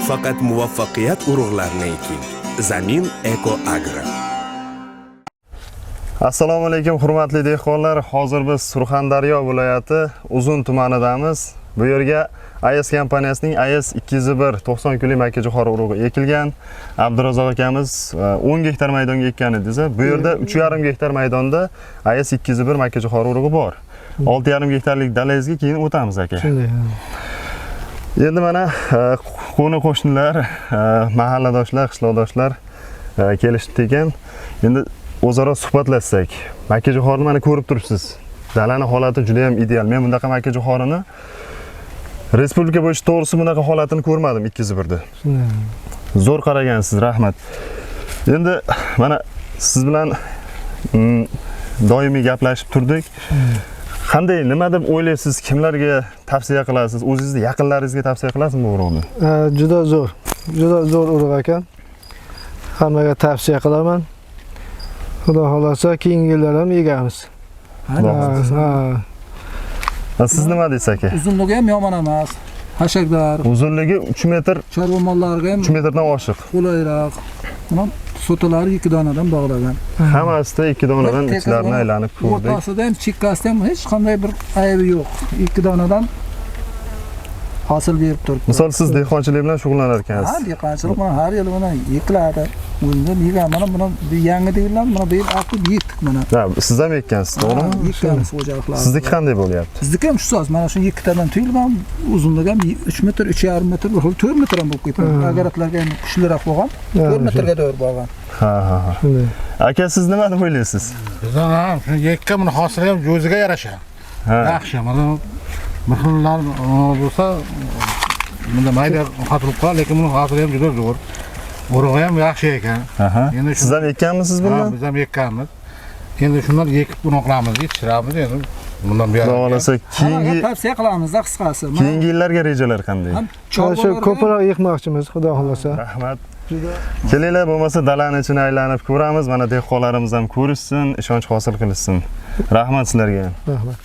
Faqat muvaffaqiyat urug'larini eking. Zamin Eko Agro. Assalomu alaykum hurmatli dehqonlar. Hozir biz Surxondaryo viloyati Uzun tumanidamiz. Bu yerga AES kompaniyasining AES 201 90 kunlik makkajo'xori urug'i ekilgan. Abdurazzoq akamiz 10 gektar maydonga ekkan edingiz. Bu yerda 3,5 gektar maydonda AES 201 makkajo'xori urug'i bor. 6,5 gektarlik dalangizga keyin o'tamiz aka. Endi mana qo'ni qo'shnilar, mahalladoshlar, qishloqdoshlar kelishdi ekan. Endi o'zaro suhbatlashsak. Makkajo'xorini mana ko'rib turibsiz. Dalaning holati juda ham ideal. Men bundaqa makkajo'xorini respublika bo'yicha to'g'risi bunaqa holatini ko'rmadim 201da. Zo'r qaragansiz, rahmat. Endi mana siz bilan doimiy gaplashib turdik. Qanday, nima deb o'ylaysiz? Kimlarga tavsiya qilasiz? O'zingizning yaqinlaringizga tavsiya qilasizmi bu urug'ni? Juda zo'r urug' ekan. Hammaga tavsiya qilaman. Xudo xolasa keyingi yillar ham yegamiz. Siz nima deysiz aka? Uzunligi ham yomon emas. Hashakdor. Uzunligi 3 metr. Chorva mollariga ham 3 metrdan oshiq. qulayroq. Mana so'talari 2 donadan bog'lagan. Hammasida 2 donadan ichlarini aylanib ko'rdik. O'rtasida ham chekkasida ham hech qanday bir aybi yo'q. 2 donadan hosil berib turibdi. Misol siz dehqonchilik bilan shug'ullanar ekansiz. Ha, dehqonchilik mana har yil mana ekiladi. O'zimdan yegan mana buni yangi deyiladi, mana bu yil aqib yetdik mana. Ha, siz ham ekkansiz, to'g'rimi? Ekkanmiz xo'jaliklar. Sizniki qanday bo'lyapti? Bizniki ham shu so'z. Mana shu 2 tadan tuyilgan, uzunligi ham 3 metr, 3,5 metr, 4 metr ham bo'lib ketgan. Agaratlarga ham kuchliroq bo'lgan, 4 metrga to'g'ri bo'lgan. Ha. Aka, siz nima deb o'ylaysiz? Bizdan ham shu yakka buni hosili ham o'ziga yarasha. Yaxshi, mana mixlar bo'lsa bunda mayda xotirib qoladi, lekin buni hosili ham juda zo'r. Urug'i ham yaxshi ekan. Endi siz ham ekkanmisiz buni? Ha, biz ham ekkanmiz. Endi shundan ekib buni qilamiz, yetishtiramiz endi. Bundan buyoq. Xudo xolasa keyingi tavsiya qilamiz-da qisqasi. Keyingi yillarga rejalar qanday? Shu ko'proq ekmoqchimiz, xudo xolasa. Rahmat. Kelinglar, bo'lmasa dalani ichini aylanib ko'ramiz. Mana dehqonlarimiz ham ko'rishsin, ishonch hosil qilishsin. Rahmat sizlarga. Rahmat.